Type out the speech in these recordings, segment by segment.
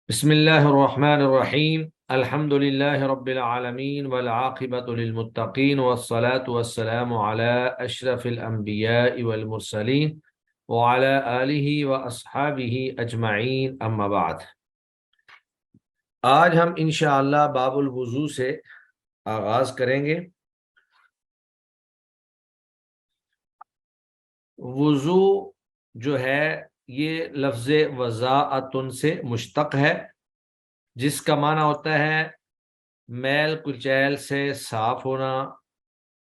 بسم الله الرحمن الرحيم الحمد لله رب العالمين والعاقبة للمتقين والصلاة والسلام على أشرف الأنبياء والمرسلين وعلى آله وأصحابه أجمعين أما بعد۔ آج ہم انشاءاللہ باب الوضو سے آغاز کریں گے۔ وضو جو ہے یہ لفظ وضاءۃ سے مشتق ہے، جس کا معنی ہوتا ہے میل کچیل سے صاف ہونا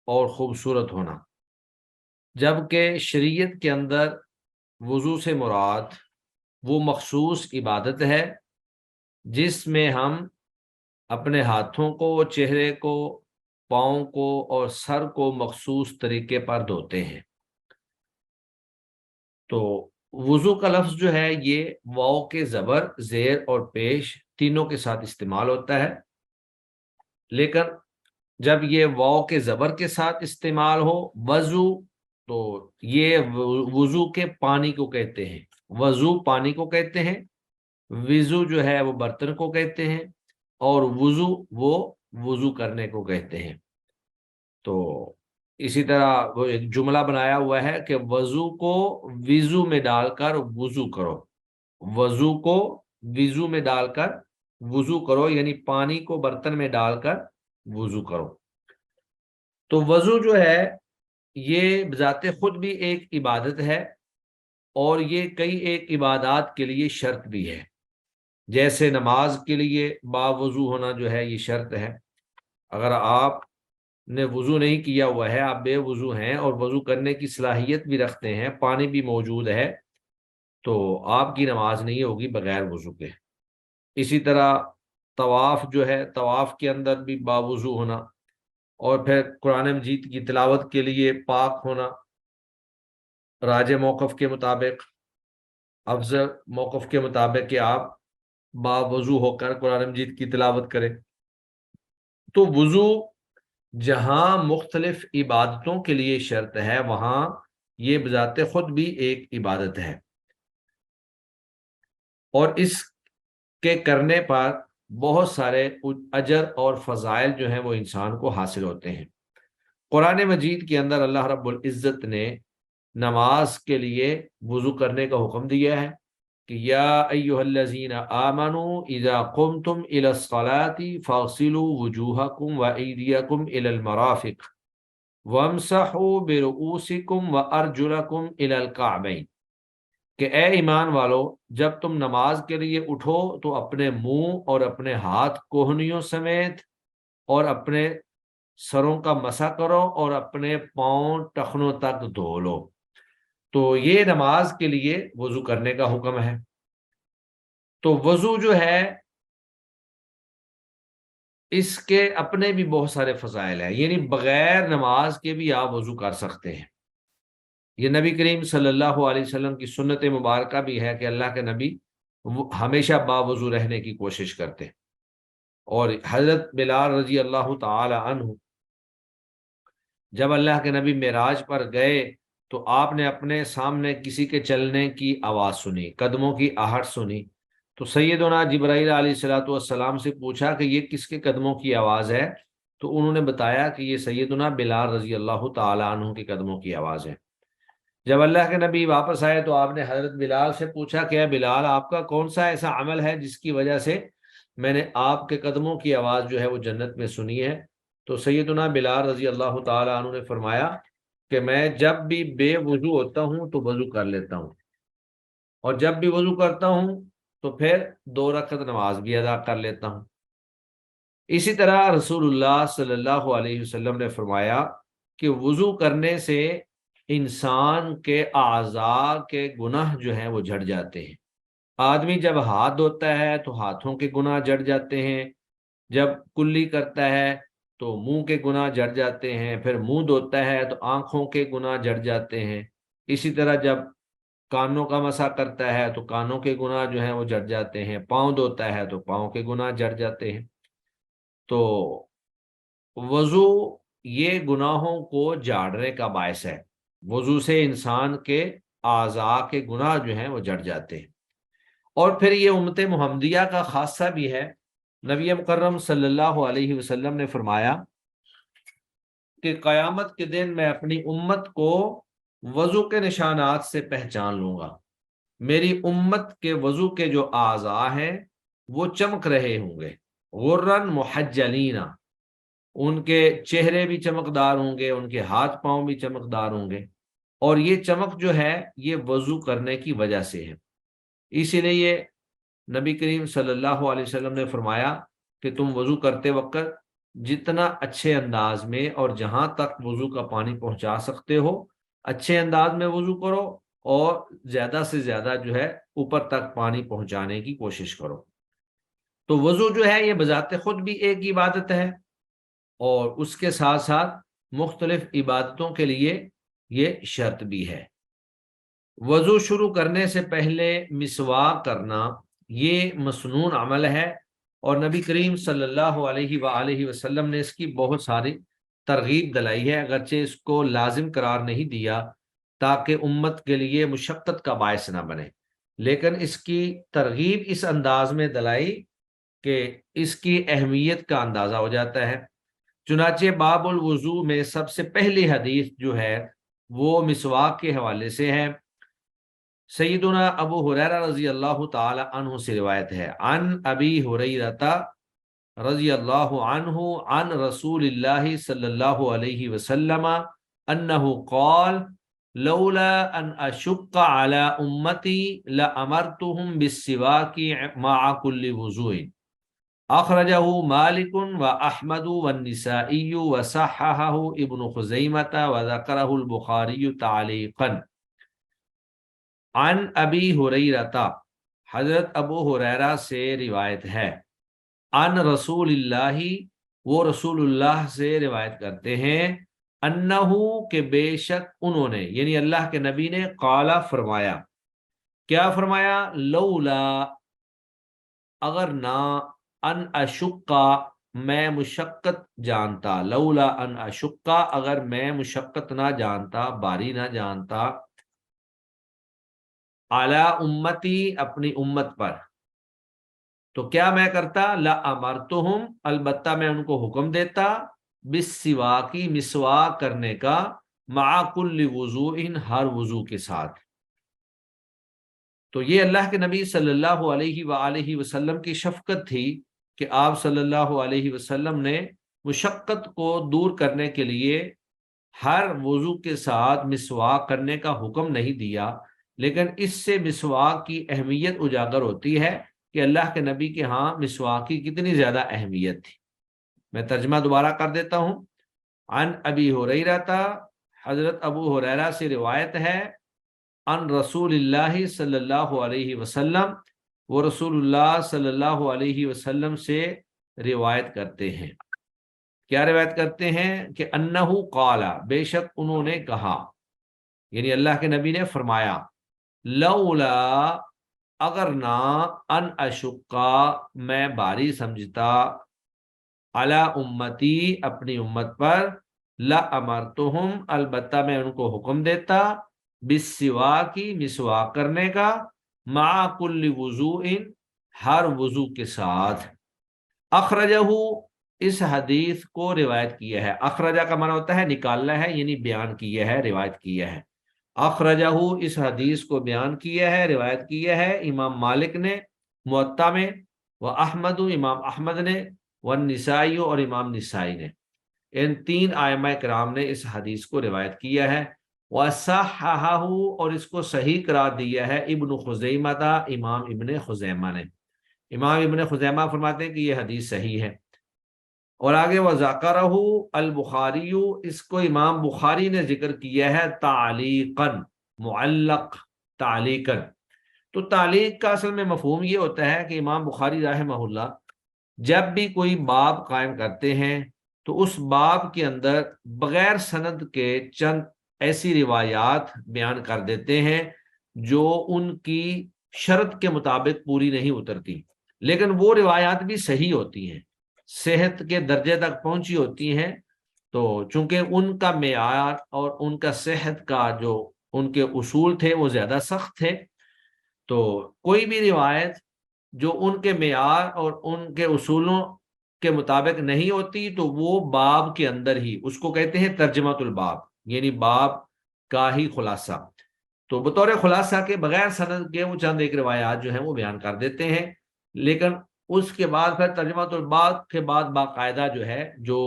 اور خوبصورت ہونا، جبکہ شریعت کے اندر وضو سے مراد وہ مخصوص عبادت ہے جس میں ہم اپنے ہاتھوں کو، چہرے کو، پاؤں کو اور سر کو مخصوص طریقے پر دھوتے ہیں۔ تو وضو کا لفظ جو ہے یہ واو کے زبر، زیر اور پیش تینوں کے ساتھ استعمال ہوتا ہے، لیکن جب یہ واو کے زبر کے ساتھ استعمال ہو وضو، تو یہ وضو کے پانی کو کہتے ہیں۔ وضو پانی کو کہتے ہیں، وضو جو ہے وہ برتن کو کہتے ہیں، اور وضو وہ وضو کرنے کو کہتے ہیں۔ تو اسی طرح وہ ایک جملہ بنایا ہوا ہے کہ وضو کو وضو میں ڈال کر وضو کرو، وضو کو وضو میں ڈال کر وضو کرو، یعنی پانی کو برتن میں ڈال کر وضو کرو۔ تو وضو جو ہے یہ بذات خود بھی ایک عبادت ہے، اور یہ کئی ایک عبادات کے لیے شرط بھی ہے، جیسے نماز کے لیے باوضو ہونا جو ہے یہ شرط ہے۔ اگر آپ نے وضو نہیں کیا ہوا ہے، آپ بے وضو ہیں اور وضو کرنے کی صلاحیت بھی رکھتے ہیں، پانی بھی موجود ہے، تو آپ کی نماز نہیں ہوگی بغیر وضو کے۔ اسی طرح طواف جو ہے، طواف کے اندر بھی باوضو ہونا، اور پھر قرآن مجید کی تلاوت کے لیے پاک ہونا، راج موقف کے مطابق، افضل موقف کے مطابق کہ آپ باوضو ہو کر قرآن مجید کی تلاوت کریں۔ تو وضو جہاں مختلف عبادتوں کے لیے شرط ہے، وہاں یہ بذات خود بھی ایک عبادت ہے، اور اس کے کرنے پر بہت سارے اجر اور فضائل جو ہیں وہ انسان کو حاصل ہوتے ہیں۔ قرآن مجید کے اندر اللہ رب العزت نے نماز کے لیے وضو کرنے کا حکم دیا ہے کہ یا ایھا الذین آمنوا اذا قمتم الی الصلاۃ فاغسلوا وجوہکم وایدیکم الی المرافق وامسحوا برؤوسکم وارجلکم الی الکعبین، کہ اے ایمان والو، جب تم نماز کے لیے اٹھو تو اپنے منہ اور اپنے ہاتھ کوہنیوں سمیت اور اپنے سروں کا مسح کرو اور اپنے پاؤں ٹخنوں تک دھو لو۔ تو یہ نماز کے لیے وضو کرنے کا حکم ہے۔ تو وضو جو ہے اس کے اپنے بھی بہت سارے فضائل ہیں، یعنی بغیر نماز کے بھی آپ وضو کر سکتے ہیں۔ یہ نبی کریم صلی اللہ علیہ وسلم کی سنت مبارکہ بھی ہے کہ اللہ کے نبی ہمیشہ باوضو رہنے کی کوشش کرتے ہیں۔ اور حضرت بلال رضی اللہ تعالی عنہ جب اللہ کے نبی معراج پر گئے تو آپ نے اپنے سامنے کسی کے چلنے کی آواز سنی، قدموں کی آہٹ سنی، تو سیدنا جبرائیل علیہ الصلوۃ والسلام سے پوچھا کہ یہ کس کے قدموں کی آواز ہے؟ تو انہوں نے بتایا کہ یہ سیدنا بلال رضی اللہ تعالی عنہ کے قدموں کی آواز ہے۔ جب اللہ کے نبی واپس آئے تو آپ نے حضرت بلال سے پوچھا کہ اے بلال، آپ کا کون سا ایسا عمل ہے جس کی وجہ سے میں نے آپ کے قدموں کی آواز جو ہے وہ جنت میں سنی ہے؟ تو سیدنا بلال رضی اللہ تعالی عنہ نے فرمایا کہ میں جب بھی بے وضو ہوتا ہوں تو وضو کر لیتا ہوں، اور جب بھی وضو کرتا ہوں تو پھر 2 رکعت نماز بھی ادا کر لیتا ہوں۔ اسی طرح رسول اللہ صلی اللہ علیہ وسلم نے فرمایا کہ وضو کرنے سے انسان کے اعضاء کے گناہ جو ہیں وہ جھڑ جاتے ہیں۔ آدمی جب ہاتھ دھوتا ہے تو ہاتھوں کے گناہ جھڑ جاتے ہیں، جب کلی کرتا ہے تو منہ کے گناہ جھڑ جاتے ہیں، پھر منہ دھوتا ہے تو آنکھوں کے گناہ جھڑ جاتے ہیں۔ اسی طرح جب کانوں کا مسح کرتا ہے تو کانوں کے گناہ جو ہیں وہ جھڑ جاتے ہیں، پاؤں دھوتا ہے تو پاؤں کے گناہ جھڑ جاتے ہیں۔ تو وضو یہ گناہوں کو جھاڑنے کا باعث ہے، وضو سے انسان کے اعضاء کے گناہ جو ہیں وہ جھڑ جاتے ہیں۔ اور پھر یہ امت محمدیہ کا خاصہ بھی ہے۔ نبی مکرم صلی اللہ علیہ وسلم نے فرمایا کہ قیامت کے دن میں اپنی امت کو وضو کے نشانات سے پہچان لوں گا۔ میری امت کے وضو کے جو اعضاء ہیں وہ چمک رہے ہوں گے، غرن محجلین، ان کے چہرے بھی چمکدار ہوں گے، ان کے ہاتھ پاؤں بھی چمکدار ہوں گے، اور یہ چمک جو ہے یہ وضو کرنے کی وجہ سے ہے۔ اسی لیے نبی کریم صلی اللہ علیہ وسلم نے فرمایا کہ تم وضو کرتے وقت جتنا اچھے انداز میں اور جہاں تک وضو کا پانی پہنچا سکتے ہو اچھے انداز میں وضو کرو، اور زیادہ سے زیادہ جو ہے اوپر تک پانی پہنچانے کی کوشش کرو۔ تو وضو جو ہے یہ بذات خود بھی ایک عبادت ہے، اور اس کے ساتھ ساتھ مختلف عبادتوں کے لیے یہ شرط بھی ہے۔ وضو شروع کرنے سے پہلے مسواک کرنا یہ مسنون عمل ہے، اور نبی کریم صلی اللہ علیہ وآلہ وسلم نے اس کی بہت ساری ترغیب دلائی ہے، اگرچہ اس کو لازم قرار نہیں دیا تاکہ امت کے لیے مشقت کا باعث نہ بنے، لیکن اس کی ترغیب اس انداز میں دلائی کہ اس کی اہمیت کا اندازہ ہو جاتا ہے۔ چنانچہ باب الوضو میں سب سے پہلی حدیث جو ہے وہ مسواک کے حوالے سے ہے۔ سیدنا ابو ہریرہ رضی اللہ تعالی عنہ سے روایت ہے، عن ابی ہریرہ رضی اللہ عنہ عن رسول اللہ صلی اللہ علیہ وسلم انہ قال لولا ان اشق على امتی لامرتهم بالسواک مع كل وضوء، اخرجہ مالک و احمد والنسائی وصححہ ابن خزیمہ وذکرہ البخاری تعلیقا۔ عن ابی ہریرہ، حضرت ابو ہریرہ سے روایت ہے، عن رسول اللہ، وہ رسول اللہ سے روایت کرتے ہیں، انہو کہ بے شک انہوں نے یعنی اللہ کے نبی نے، قالا فرمایا، کیا فرمایا؟ لولا اگر نہ، ان اشقا میں مشقت جانتا، لولا ان اشقا اگر میں مشقت نہ جانتا، باری نہ جانتا، علی امتی اپنی امت پر، تو کیا میں کرتا؟ لامرتہم البتہ میں ان کو حکم دیتا، بالسواکی مسواک کرنے کا، مع کل وضوء ہر وضو کے ساتھ۔ تو یہ اللہ کے نبی صلی اللہ علیہ وآلہ وسلم کی شفقت تھی کہ آپ صلی اللہ علیہ وسلم نے مشقت کو دور کرنے کے لیے ہر وضو کے ساتھ مسواک کرنے کا حکم نہیں دیا، لیکن اس سے مسواک کی اہمیت اجاگر ہوتی ہے کہ اللہ کے نبی کے ہاں مسواک کی کتنی زیادہ اہمیت تھی۔ میں ترجمہ دوبارہ کر دیتا ہوں۔ عن ابی ہریرہ، حضرت ابو ہریرہ سے روایت ہے، عن رسول اللہ صلی اللہ علیہ وسلم، وہ رسول اللہ صلی اللہ علیہ وسلم سے روایت کرتے ہیں۔ کیا روایت کرتے ہیں؟ کہ انہو قالا، بے شک انہوں نے کہا، یعنی اللہ کے نبی نے فرمایا، لولا اگر نہ، ان اشقا میں باری سمجھتا، علی امتی اپنی امت پر، لامرتہم البتہ میں ان کو حکم دیتا، بالسواکی مسواک کرنے کا، مع کل وضوء ہر وضو کے ساتھ۔ اخرجہ، اس حدیث کو روایت کیا ہے، اخرجہ کا معنی ہوتا ہے نکالنا ہے، یعنی بیان کیا ہے، روایت کیا ہے۔ اخرجہ اس حدیث کو بیان کیا ہے، روایت کیا ہے امام مالک نے موطا میں، و احمد امام احمد نے، والنسائی اور امام نسائی نے، ان تین ائمہ کرام نے اس حدیث کو روایت کیا ہے۔ وصححہ اور اس کو صحیح قرار دیا ہے ابن خزیمہ، امام ابن خزیمہ نے، امام ابن خزیمہ فرماتے ہیں کہ یہ حدیث صحیح ہے۔ اور آگے وذکرہ البخاری، اس کو امام بخاری نے ذکر کیا ہے تعلیقا، معلق تعلیقا۔ تو تعلیق کا اصل میں مفہوم یہ ہوتا ہے کہ امام بخاری رحمہ اللہ جب بھی کوئی باب قائم کرتے ہیں تو اس باب کے اندر بغیر سند کے چند ایسی روایات بیان کر دیتے ہیں جو ان کی شرط کے مطابق پوری نہیں اترتی، لیکن وہ روایات بھی صحیح ہوتی ہیں، صحت کے درجے تک پہنچی ہوتی ہیں۔ تو چونکہ ان کا معیار اور ان کا صحت کا جو ان کے اصول تھے وہ زیادہ سخت تھے، تو کوئی بھی روایت جو ان کے معیار اور ان کے اصولوں کے مطابق نہیں ہوتی تو وہ باب کے اندر ہی اس کو کہتے ہیں ترجمۃ الباب، یعنی باب کا ہی خلاصہ۔ تو بطور خلاصہ کے بغیر سند کے وہ چند ایک روایات جو ہیں وہ بیان کر دیتے ہیں، لیکن اس کے بعد پھر ترجمۃ الباب کے بعد باقاعدہ جو ہے جو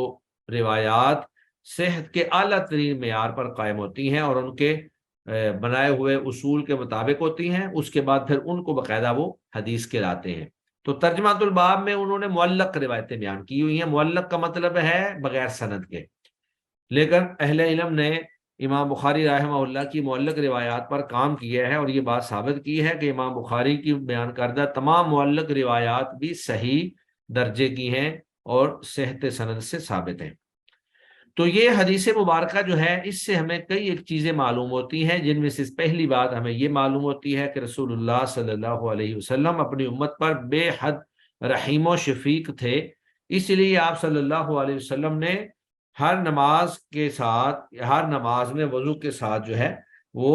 روایات صحت کے اعلیٰ ترین معیار پر قائم ہوتی ہیں اور ان کے بنائے ہوئے اصول کے مطابق ہوتی ہیں، اس کے بعد پھر ان کو باقاعدہ وہ حدیث کہلاتے ہیں۔ تو ترجمۃ الباب میں انہوں نے معلق روایتیں بیان کی ہوئی ہیں۔ معلق کا مطلب ہے بغیر سند کے، لیکن اہل علم نے امام بخاری رحمہ اللہ کی معلق روایات پر کام کیا ہے اور یہ بات ثابت کی ہے کہ امام بخاری کی بیان کردہ تمام معلق روایات بھی صحیح درجے کی ہیں اور صحت سند سے ثابت ہیں۔ تو یہ حدیث مبارکہ جو ہے اس سے ہمیں کئی ایک چیزیں معلوم ہوتی ہیں، جن میں سے پہلی بات ہمیں یہ معلوم ہوتی ہے کہ رسول اللہ صلی اللہ علیہ وسلم اپنی امت پر بے حد رحیم و شفیق تھے، اس لیے آپ صلی اللہ علیہ وسلم نے ہر نماز کے ساتھ، ہر نماز میں وضو کے ساتھ جو ہے وہ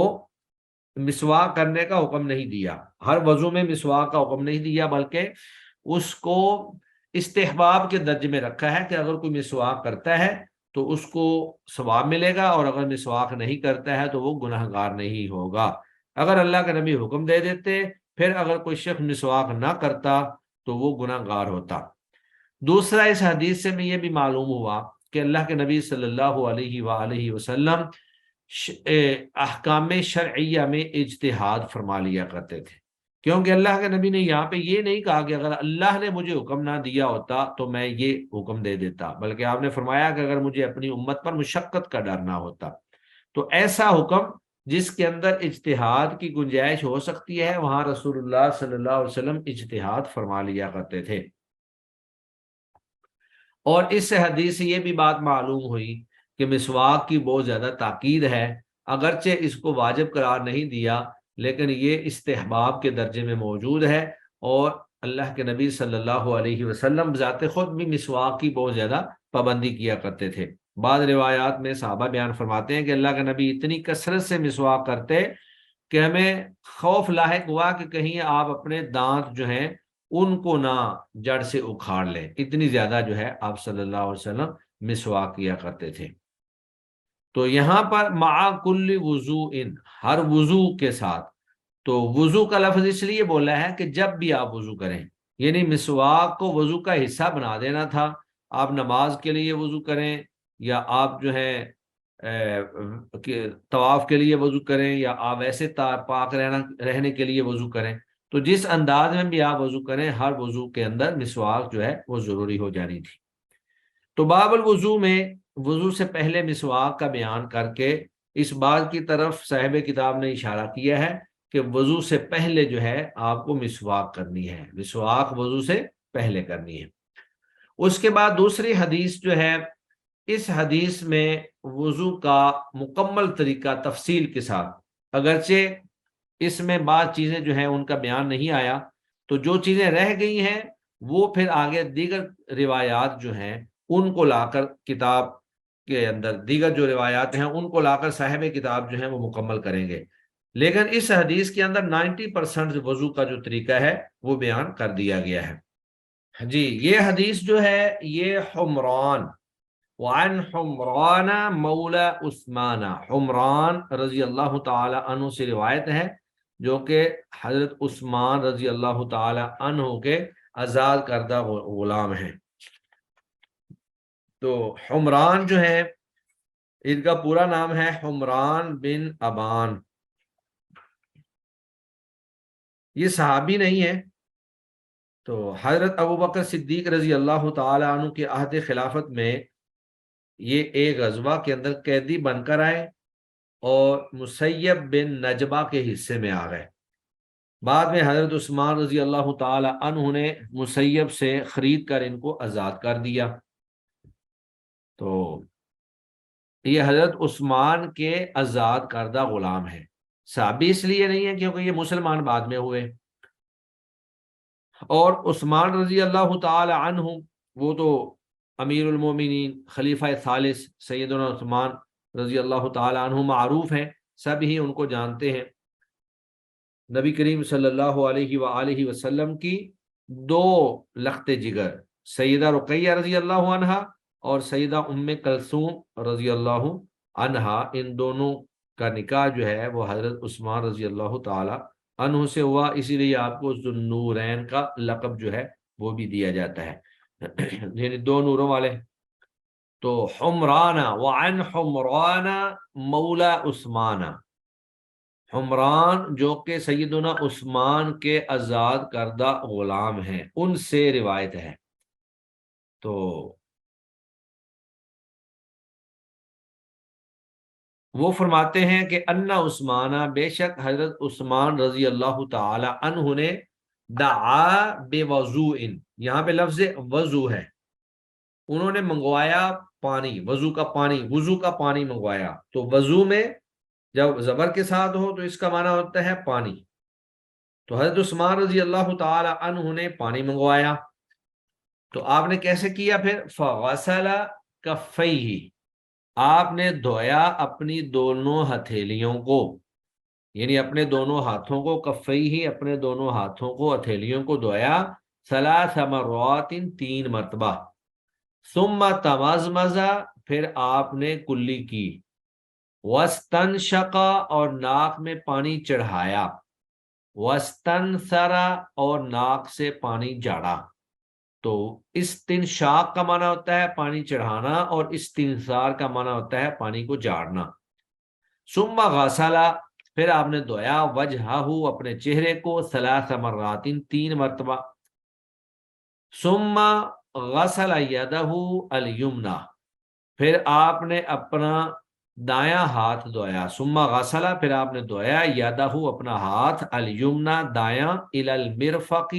مسواک کرنے کا حکم نہیں دیا، ہر وضو میں مسواک کا حکم نہیں دیا، بلکہ اس کو استحباب کے درجے میں رکھا ہے کہ اگر کوئی مسواک کرتا ہے تو اس کو ثواب ملے گا، اور اگر مسواک نہیں کرتا ہے تو وہ گناہ گار نہیں ہوگا۔ اگر اللہ کے نبی حکم دے دیتے پھر اگر کوئی شخص مسواک نہ کرتا تو وہ گناہ گار ہوتا۔ دوسرا، اس حدیث سے میں یہ بھی معلوم ہوا کہ اللہ کے نبی صلی اللہ علیہ وآلہ وسلم احکام شرعیہ میں اجتہاد فرما لیا کرتے تھے، کیونکہ اللہ کے نبی نے یہاں پہ یہ نہیں کہا کہ اگر اللہ نے مجھے حکم نہ دیا ہوتا تو میں یہ حکم دے دیتا، بلکہ آپ نے فرمایا کہ اگر مجھے اپنی امت پر مشقت کا ڈر نہ ہوتا تو ایسا حکم جس کے اندر اجتہاد کی گنجائش ہو سکتی ہے وہاں رسول اللہ صلی اللہ علیہ وسلم اجتہاد فرما لیا کرتے تھے۔ اور اس سے حدیث سے یہ بھی بات معلوم ہوئی کہ مسواک کی بہت زیادہ تاکید ہے، اگرچہ اس کو واجب قرار نہیں دیا لیکن یہ استحباب کے درجے میں موجود ہے، اور اللہ کے نبی صلی اللہ علیہ وسلم ذات خود بھی مسواک کی بہت زیادہ پابندی کیا کرتے تھے۔ بعض روایات میں صحابہ بیان فرماتے ہیں کہ اللہ کے نبی اتنی کثرت سے مسواک کرتے کہ ہمیں خوف لاحق ہوا کہ کہیں آپ اپنے دانت جو ہیں ان کو نہ جڑ سے اکھاڑ لیں، اتنی زیادہ جو ہے آپ صلی اللہ علیہ وسلم مسواک کیا کرتے تھے۔ تو یہاں پر مع کل وضوء، ہر وضو کے ساتھ، تو وضو کا لفظ اس لیے بولا ہے کہ جب بھی آپ وضو کریں، یعنی مسواک کو وضو کا حصہ بنا دینا تھا، آپ نماز کے لیے وضو کریں یا آپ جو ہے طواف کے لیے وضو کریں یا آپ ایسے پاک رہنے کے لیے وضو کریں، تو جس انداز میں بھی آپ وضو کریں ہر وضو کے اندر مسواک جو ہے وہ ضروری ہو جانی تھی۔ تو باب الوضو میں وضو سے پہلے مسواک کا بیان کر کے اس بات کی طرف صاحب کتاب نے اشارہ کیا ہے کہ وضو سے پہلے جو ہے آپ کو مسواک کرنی ہے، مسواک وضو سے پہلے کرنی ہے۔ اس کے بعد دوسری حدیث جو ہے، اس حدیث میں وضو کا مکمل طریقہ تفصیل کے ساتھ، اگرچہ اس میں بعض چیزیں جو ہیں ان کا بیان نہیں آیا، تو جو چیزیں رہ گئی ہیں وہ پھر آگے دیگر روایات جو ہیں ان کو لا کر کتاب کے اندر، دیگر جو روایات ہیں ان کو لا کر صاحب کتاب جو ہیں وہ مکمل کریں گے، لیکن اس حدیث کے اندر 90% وضو کا جو طریقہ ہے وہ بیان کر دیا گیا ہے۔ جی، یہ حدیث جو ہے یہ حمران، وعن حمران مولا عثمان، حمران رضی اللہ تعالی عنہ سے روایت ہے جو کہ حضرت عثمان رضی اللہ تعالی عنہ کے آزاد کردہ غلام ہیں۔ تو حمران جو ہے ان کا پورا نام ہے حمران بن ابان، یہ صحابی نہیں ہے۔ تو حضرت ابوبکر صدیق رضی اللہ تعالی عنہ کے عہد خلافت میں یہ ایک غزوہ کے اندر قیدی بن کر آئے اور مسیب بن نجبہ کے حصے میں آ گئے۔ بعد میں حضرت عثمان رضی اللہ تعالی عنہ نے مسیب سے خرید کر ان کو آزاد کر دیا۔ تو یہ حضرت عثمان کے آزاد کردہ غلام ہیں، صحابی اس لیے نہیں ہے کیونکہ یہ مسلمان بعد میں ہوئے، اور عثمان رضی اللہ تعالی عنہ وہ تو امیر المومنین خلیفہ ثالث سیدنا عثمان رضی اللہ تعالی عنہ معروف ہیں، سب ہی ان کو جانتے ہیں۔ نبی کریم صلی اللہ علیہ وآلہ وسلم کی دو لخت جگر، سیدہ رقیہ رضی اللہ عنہا اور سیدہ ام کلثوم رضی اللہ عنہا، ان دونوں کا نکاح جو ہے وہ حضرت عثمان رضی اللہ تعالی عنہ سے ہوا، اسی لیے آپ کو ذو النورین کا لقب جو ہے وہ بھی دیا جاتا ہے، یعنی دو نوروں والے۔ تو حمرانہ وعن حمرانہ مولا عثمانہ، حمران جو کہ سیدنا عثمان کے آزاد کردہ غلام ہیں، ان سے روایت ہے۔ تو وہ فرماتے ہیں کہ ان عثمانہ، بے شک حضرت عثمان رضی اللہ تعالی عنہ نے دعا بوضوء، یہاں پہ لفظ وضو ہے، انہوں نے منگوایا پانی، وضو کا پانی، وضو کا پانی منگوایا۔ تو وضو میں جب زبر کے ساتھ ہو تو اس کا معنی ہوتا ہے پانی، تو حضرت عثمان رضی اللہ تعالی عنہ نے پانی منگوایا۔ تو آپ نے کیسے کیا پھر؟ فغسل کفیہ، آپ نے دھویا اپنی دونوں ہتھیلیوں کو، یعنی اپنے دونوں ہاتھوں کو، کفیہ اپنے دونوں ہاتھوں کو، ہتھیلیوں کو دھویا، ثلاث مرات تین مرتبہ، ثم تمزمز پھر آپ نے کلی کی، واستنشق اور ناک میں پانی چڑھایا، واستنثر اور ناک سے پانی جاڑا۔ تو استنشاق کا معنی ہوتا ہے پانی چڑھانا اور استنثار کا معنی ہوتا ہے پانی کو جاڑنا۔ ثم غسل پھر آپ نے دھویا، وجہہ اپنے چہرے کو، ثلاث مرات تین مرتبہ، ثم غسل یدہ الیمنی پھر آپ نے اپنا دایاں ہاتھ دھویا، ثم غسل پھر آپ نے دھویا، یدہ اپنا ہاتھ، الیمنی دایاں، الی المرفق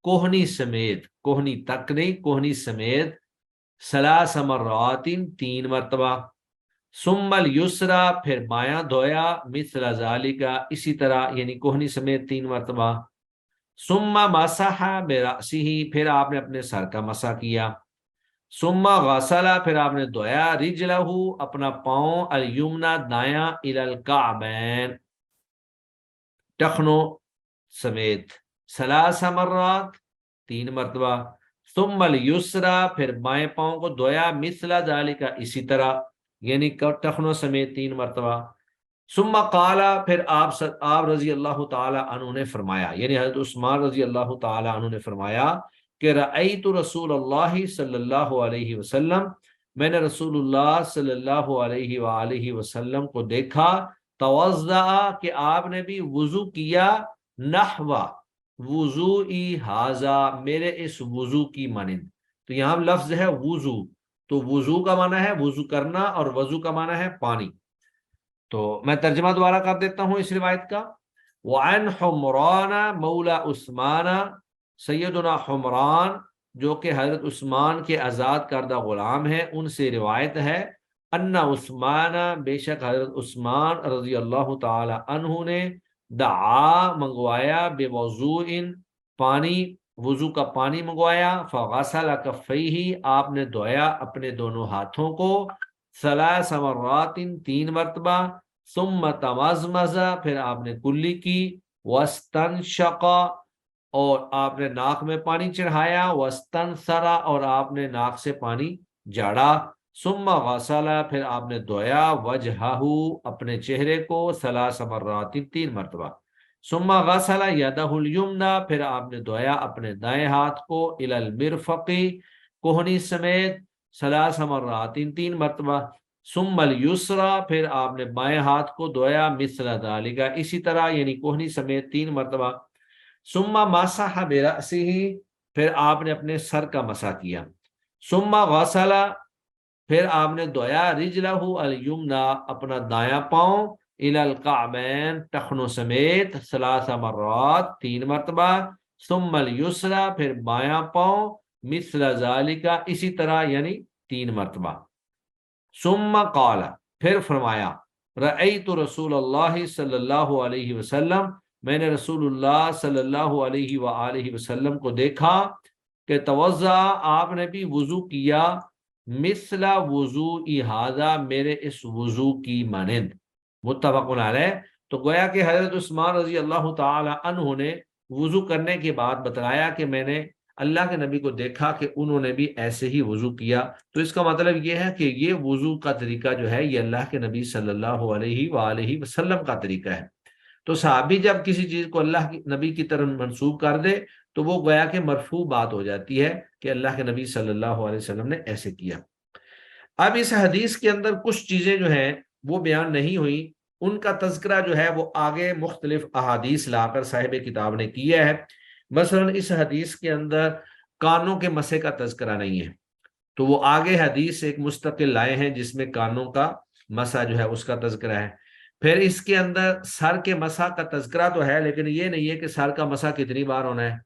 کوہنی سمیت، کوہنی تک نہیں، کوہنی سمیت، ثلاث مرات تین مرتبہ، ثم الیسری پھر بایاں دھویا، مثل ذالک اسی طرح، یعنی کوہنی سمیت تین مرتبہ، ثم مسح برأسہ پھر آپ نے اپنے سر کا مسح کیا، ثم غسل پھر آپ نے دھویا، رجلہ اپنا پاؤں، الیمنی دایاں، الی الکعبین ٹخنوں سمیت، ثلاث مرات تین مرتبہ، ثم الیسری پھر بائیں پاؤں کو دھویا، مثل ذالک اسی طرح، یعنی ٹخنوں سمیت تین مرتبہ، ثم قال پھر آپ رضی اللہ تعالی عنہ نے فرمایا، یعنی حضرت عثمان رضی اللہ تعالی عنہ نے فرمایا کہ رأیت رسول اللہ صلی اللہ علیہ وسلم، میں نے رسول اللہ صلی اللہ علیہ وآلہ وسلم کو دیکھا، توضع کہ آپ نے بھی وضو کیا، نحو وضوئی ھذا میرے اس وضو کی مانند۔ تو یہاں لفظ ہے وضو، تو وضو کا معنی ہے وضو کرنا اور وضو کا معنی ہے پانی۔ تو میں ترجمہ دوبارہ کر دیتا ہوں اس روایت کا۔ وعن حمران مولا عثمان، سیدنا حمران جو کہ حضرت عثمان کے آزاد کردہ غلام ہیں، ان سے روایت ہے، ان عثمان بے شک حضرت عثمان رضی اللہ تعالی عنہ نے دعا منگوایا، بوضوء پانی، وضو کا پانی منگوایا، فغسل کفیہ آپ نے دھویا اپنے دونوں ہاتھوں کو، ثلاث مرات تین مرتبہ، ثم تمزمز پھر آپ نے کلی کی، واستنشق اور آپ نے ناک میں پانی چڑھایا، واستنثر اور آپ نے ناک سے پانی جاڑا، ثم غسل پھر آپ نے دھویا، وجہہ اپنے چہرے کو، ثلاث مرات تین مرتبہ، ثم غسل یدہ الیمنی پھر آپ نے دھویا اپنے دائیں ہاتھ کو، الی المرفق کوہنی سمیت، ثلاث مرات تین مرتبہ، ثم الیسری پھر آپ نے بائیں ہاتھ کو دھویا، مثل ذالک اسی طرح، یعنی کوہنی سمیت تین مرتبہ، ثم مسح برأسہ پھر آپ نے اپنے سر کا مسح کیا، ثم غسل پھر آپ نے دھویا، رجلہ الیمنی اپنا دایاں پاؤں، الی الکعبین ٹخنوں سمیت، ثلاث مرات تین مرتبہ، ثم الیسری پھر بایاں پاؤں، مثل ذالک اسی طرح، یعنی تین مرتبہ، ثم قال پھر فرمایا، رأیت رسول اللہ صلی اللہ علیہ وسلم میں نے رسول اللہ صلی اللہ علیہ وآلہ وسلم کو دیکھا کہ توضع آپ نے بھی وضو کیا، مثل وضوء ھذا میرے اس وضو کی مانند، متفق علیہ۔ تو گویا کہ حضرت عثمان رضی اللہ تعالی عنہ نے وضو کرنے کے بعد بتلایا کہ میں نے اللہ کے نبی کو دیکھا کہ انہوں نے بھی ایسے ہی وضو کیا. تو اس کا مطلب یہ ہے کہ یہ وضو کا طریقہ جو ہے یہ اللہ کے نبی صلی اللہ علیہ وآلہ وسلم کا طریقہ ہے. تو صحابی جب کسی چیز کو اللہ کی نبی کی طرف منسوب کر دے تو وہ گویا کہ مرفوع بات ہو جاتی ہے کہ اللہ کے نبی صلی اللہ علیہ وسلم نے ایسے کیا. اب اس حدیث کے اندر کچھ چیزیں جو ہیں وہ بیان نہیں ہوئی، ان کا تذکرہ جو ہے وہ آگے مختلف احادیث لا کر صاحب کتاب نے کیا ہے. مثلا اس حدیث کے اندر کانوں کے مسح کا تذکرہ نہیں ہے، تو وہ آگے حدیث ایک مستقل لائے ہیں جس میں کانوں کا مسح جو ہے اس کا تذکرہ ہے. پھر اس کے اندر سر کے مسح کا تذکرہ تو ہے، لیکن یہ نہیں ہے کہ سر کا مسح کتنی بار ہونا ہے.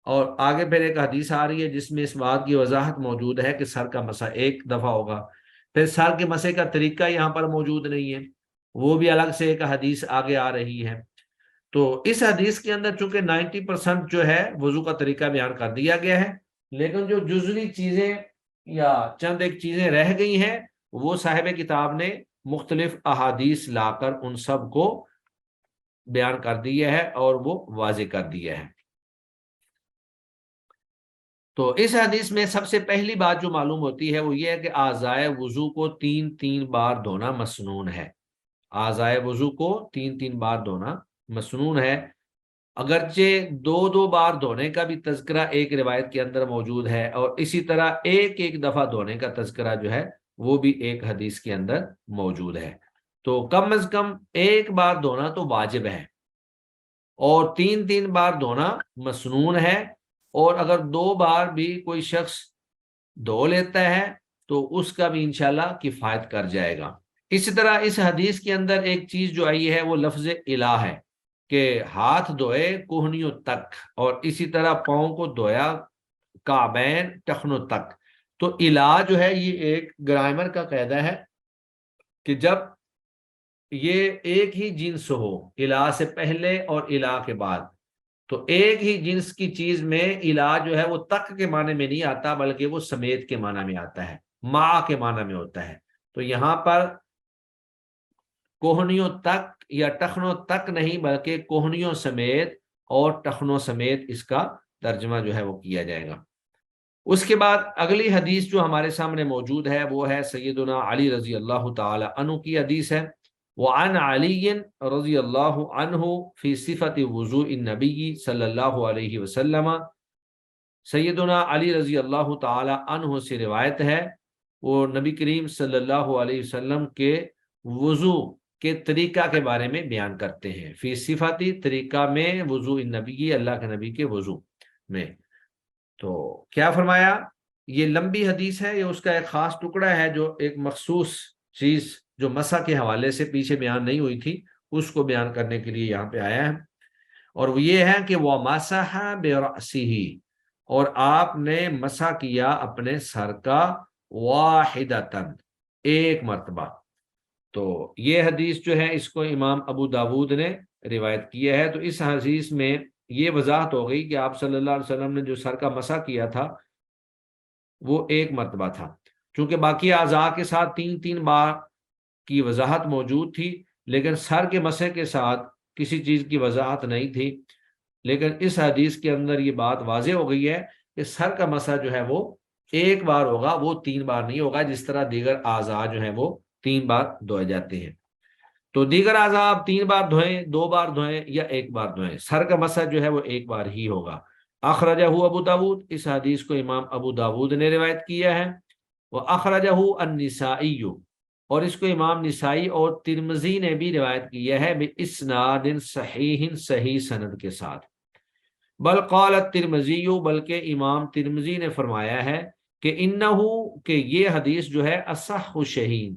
اور آگے پھر ایک حدیث آ رہی ہے جس میں اس بات کی وضاحت موجود ہے کہ سر کا مسح ایک دفعہ ہوگا. پھر سر کے مسح کا طریقہ یہاں پر موجود نہیں ہے، وہ بھی الگ سے ایک حدیث آگے آ رہی ہے. تو اس حدیث کے اندر چونکہ 90% جو ہے وضو کا طریقہ بیان کر دیا گیا ہے، لیکن جو جزوی چیزیں یا چند ایک چیزیں رہ گئی ہیں وہ صاحب کتاب نے مختلف احادیث لا کر ان سب کو بیان کر دیا ہے اور وہ واضح کر دیا ہے. تو اس حدیث میں سب سے پہلی بات جو معلوم ہوتی ہے وہ یہ ہے کہ اعضائے وضو کو 3 بار دھونا مسنون ہے. اعضائے وضو کو 3 بار دھونا مسنون ہے. اگرچہ 2 بار دھونے کا بھی تذکرہ ایک روایت کے اندر موجود ہے، اور اسی طرح ایک دفعہ دھونے کا تذکرہ جو ہے وہ بھی ایک حدیث کے اندر موجود ہے. تو کم از کم 1 بار دھونا تو واجب ہے، اور 3 بار دھونا مسنون ہے. اور اگر 2 بار بھی کوئی شخص دھو لیتا ہے تو اس کا بھی انشاءاللہ کفایت کر جائے گا. اسی طرح اس حدیث کے اندر ایک چیز جو آئی ہے وہ لفظ الہ ہے کہ ہاتھ دھوئے کوہنیوں تک، اور اسی طرح پاؤں کو دھویا کعبین ٹخنوں تک. تو الہ جو ہے یہ ایک گرامر کا قاعدہ ہے کہ جب یہ ایک ہی جنس ہو، الہ سے پہلے اور الہ کے بعد، تو ایک ہی جنس کی چیز میں الہ جو ہے وہ تک کے معنی میں نہیں آتا بلکہ وہ سمیت کے معنی میں آتا ہے، مع کے معنی میں ہوتا ہے. تو یہاں پر کوہنیوں تک یا ٹخنوں تک نہیں بلکہ کوہنیوں سمیت اور ٹخنوں سمیت اس کا ترجمہ جو ہے وہ کیا جائے گا. اس کے بعد اگلی حدیث جو ہمارے سامنے موجود ہے وہ ہے سیدنا علی رضی اللہ تعالی عنہ کی حدیث ہے. وعن علی رضی اللہ عنہ فی صفت وضوء النبی صلی اللہ علیہ وسلم. سیدنا علی رضی اللہ تعالی عنہ سے روایت ہے، وہ نبی کریم صلی اللہ علیہ وسلم کے وضو کے طریقہ کے بارے میں بیان کرتے ہیں. فی صفاتی طریقہ میں وضوء النبی، اللہ کے نبی کے وضو میں. تو کیا فرمایا؟ یہ لمبی حدیث ہے، یہ اس کا ایک خاص ٹکڑا ہے جو ایک مخصوص چیز جو مسح کے حوالے سے پیچھے بیان نہیں ہوئی تھی اس کو بیان کرنے کے لیے یہاں پہ آیا ہے. اور وہ یہ ہے کہ وَمَسَحَ بِرَأْسِهِ، اور آپ نے مسح کیا اپنے سر کا واحدتاً، ایک مرتبہ. تو یہ حدیث جو ہے اس کو امام ابو داود نے روایت کیا ہے. تو اس حدیث میں یہ وضاحت ہو گئی کہ آپ صلی اللہ علیہ وسلم نے جو سر کا مسح کیا تھا وہ ایک مرتبہ تھا. چونکہ باقی اعضاء کے ساتھ 3 بار کی وضاحت موجود تھی، لیکن سر کے مسح کے ساتھ کسی چیز کی وضاحت نہیں تھی. لیکن اس حدیث کے اندر یہ بات واضح ہو گئی ہے کہ سر کا مسح جو ہے وہ 1 بار ہوگا، وہ 3 بار نہیں ہوگا جس طرح دیگر اعضاء جو ہیں وہ 3 بار دھوئے جاتے ہیں. تو دیگر اعضاء آپ 3 بار دھوئیں، 2 بار دھوئیں یا 1 بار دھوئیں، سر کا مسح جو ہے وہ 1 بار ہی ہوگا. اخرجہ ابو داود، اس حدیث کو امام ابو داود نے روایت کیا ہے. واخرجہ النسائی، اور اس کو امام نسائی اور ترمذی نے بھی روایت کیا ہے باسناد صحیح، صحیح سند کے ساتھ. بل قال الترمذی، بلکہ امام ترمذی نے فرمایا ہے کہ انہو، کہ یہ حدیث جو ہے اصح شیء،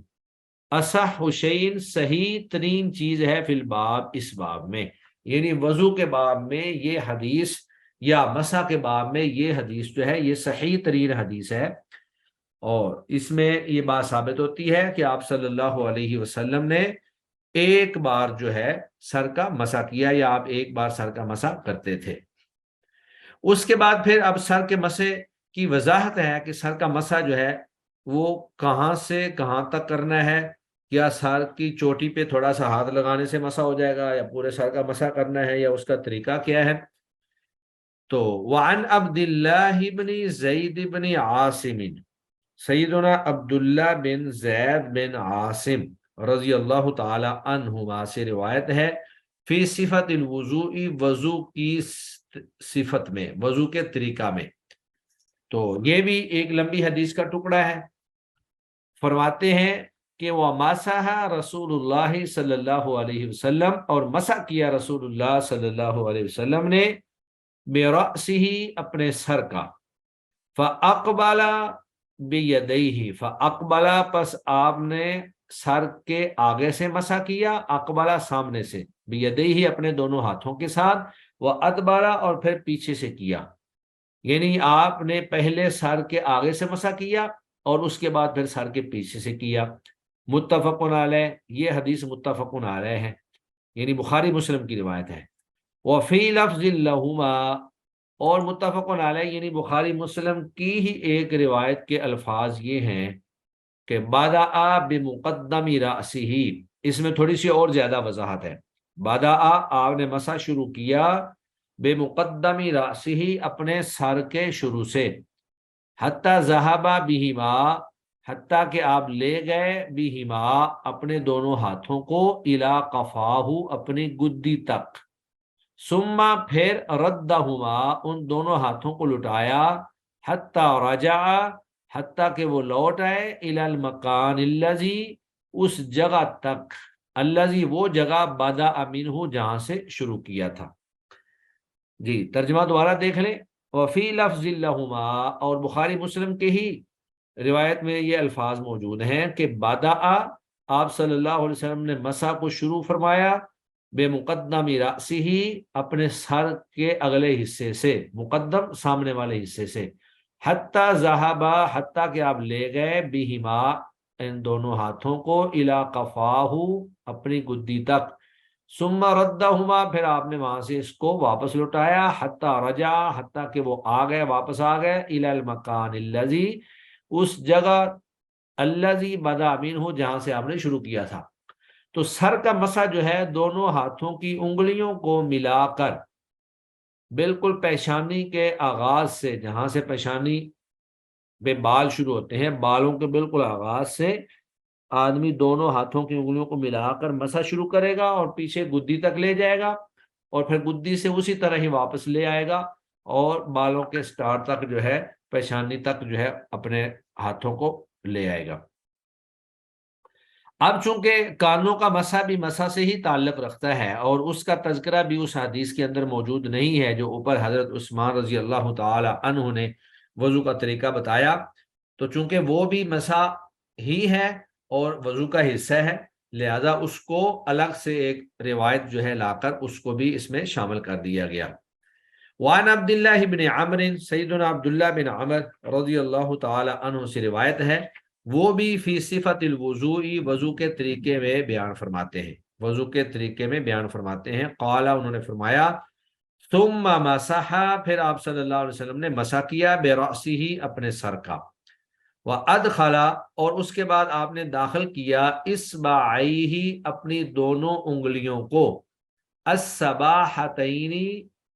اصح شیء، صحیح ترین چیز ہے فی الباب، اس باب میں، یعنی وضو کے باب میں یہ حدیث یا مسح کے باب میں یہ حدیث جو ہے یہ صحیح ترین حدیث ہے. اور اس میں یہ بات ثابت ہوتی ہے کہ آپ صلی اللہ علیہ وسلم نے 1 بار جو ہے سر کا مسح کیا، یا آپ 1 بار سر کا مسح کرتے تھے. اس کے بعد پھر اب سر کے مسح کی وضاحت ہے کہ سر کا مسح جو ہے وہ کہاں سے کہاں تک کرنا ہے، کیا سر کی چوٹی پہ تھوڑا سا ہاتھ لگانے سے مسح ہو جائے گا، یا پورے سر کا مسح کرنا ہے، یا اس کا طریقہ کیا ہے؟ تو وعن عبد اللہ بن زید بن عاصم، سیدنا عبداللہ بن زید بن عاصم رضی اللہ تعالی عنہما سے روایت ہے، فی صفت الوضوء، وضو کی صفت میں، وضو کے طریقہ میں۔ تو یہ بھی ایک لمبی حدیث کا ٹکڑا ہے۔ فرماتے ہیں کہ وہ مسح رسول اللہ صلی اللہ علیہ وسلم، اور مسح کیا رسول اللہ صلی اللہ علیہ وسلم نے برأسہ، اپنے سر کا، فاقبل بیدیہ، فاقبل، پس آپ نے سر کے آگے سے مسح کیا، اقبل سامنے سے، بیدیہ اپنے دونوں ہاتھوں کے ساتھ، وادبر اور پھر پیچھے سے کیا، یعنی آپ نے پہلے سر کے آگے سے مسح کیا اور اس کے بعد پھر سر کے پیچھے سے کیا۔ متفق علیہ، یہ حدیث متفق علیہ ہے، یعنی بخاری مسلم کی روایت ہے۔ وفی لفظ لہما، اور متفق علیہ یعنی بخاری مسلم کی ہی ایک روایت کے الفاظ یہ ہیں کہ بدأ بمقدم رأسہ، اس میں تھوڑی سی اور زیادہ وضاحت ہے۔ بدأ، آپ نے مسح شروع کیا، بمقدم رأسہ، اپنے سر کے شروع سے، حتی ذہب بہما، حتیٰ کہ آپ لے گئے، بہما اپنے دونوں ہاتھوں کو، الی قفاہ اپنی گدی تک، ثم پھر ردہما ان دونوں ہاتھوں کو لٹایا، حتی رجع حتیٰ کہ وہ لوٹ آئے، الی المکان الذی اس جگہ تک، الذی وہ جگہ، بدأ منہ جہاں سے شروع کیا تھا۔ جی ترجمہ دوبارہ دیکھ لیں۔ وفی لفظ لہما، اور بخاری مسلم کے ہی روایت میں یہ الفاظ موجود ہیں کہ بدأ، آپ صلی اللہ علیہ وسلم نے مسح کو شروع فرمایا، بے مقدم رأسہ اپنے سر کے اگلے حصے سے، مقدم سامنے والے حصے سے، حتی ذہب حتیٰ کہ آپ لے گئے، بہما ان دونوں ہاتھوں کو، الی قفاہ اپنی گدی تک، ثم ردہما پھر آپ نے وہاں سے اس کو واپس لوٹایا، حتی رجع حتیٰ کہ وہ آ گئے، واپس آ گئے، الی المکان الذی اس جگہ، الذی بدأ منہ جہاں سے آپ نے شروع کیا تھا۔ تو سر کا مسح جو ہے دونوں ہاتھوں کی انگلیوں کو ملا کر، بالکل پیشانی کے آغاز سے، جہاں سے پیشانی پہ بال شروع ہوتے ہیں، بالوں کے بالکل آغاز سے آدمی دونوں ہاتھوں کی انگلیوں کو ملا کر مسح شروع کرے گا، اور پیچھے گدی تک لے جائے گا، اور پھر گدی سے اسی طرح ہی واپس لے آئے گا، اور بالوں کے سٹار تک جو ہے، پیشانی تک جو ہے، اپنے ہاتھوں کو لے آئے گا۔ اب چونکہ کانوں کا مسح بھی مسح سے ہی تعلق رکھتا ہے، اور اس کا تذکرہ بھی اس حدیث کے اندر موجود نہیں ہے جو اوپر حضرت عثمان رضی اللہ تعالی عنہ نے وضو کا طریقہ بتایا، تو چونکہ وہ بھی مسح ہی ہے اور وضو کا حصہ ہے، لہذا اس کو الگ سے ایک روایت جو ہے لا کر اس کو بھی اس میں شامل کر دیا گیا۔ وعن عبداللہ بن عمر، سیدنا عبداللہ بن عمر رضی اللہ تعالی عنہ سے روایت ہے، وہ بھی فی صفت الوضوء، وضو کے طریقے میں بیان فرماتے ہیں، وضو کے طریقے میں بیان فرماتے ہیں، قال انہوں نے فرمایا، ثم مسح پھر آپ صلی اللہ علیہ وسلم نے مسح کیا، برأسہ اپنے سر کا، وادخل اور اس کے بعد آپ نے داخل کیا، اصبعیہ اپنی دونوں انگلیوں کو، السباحتین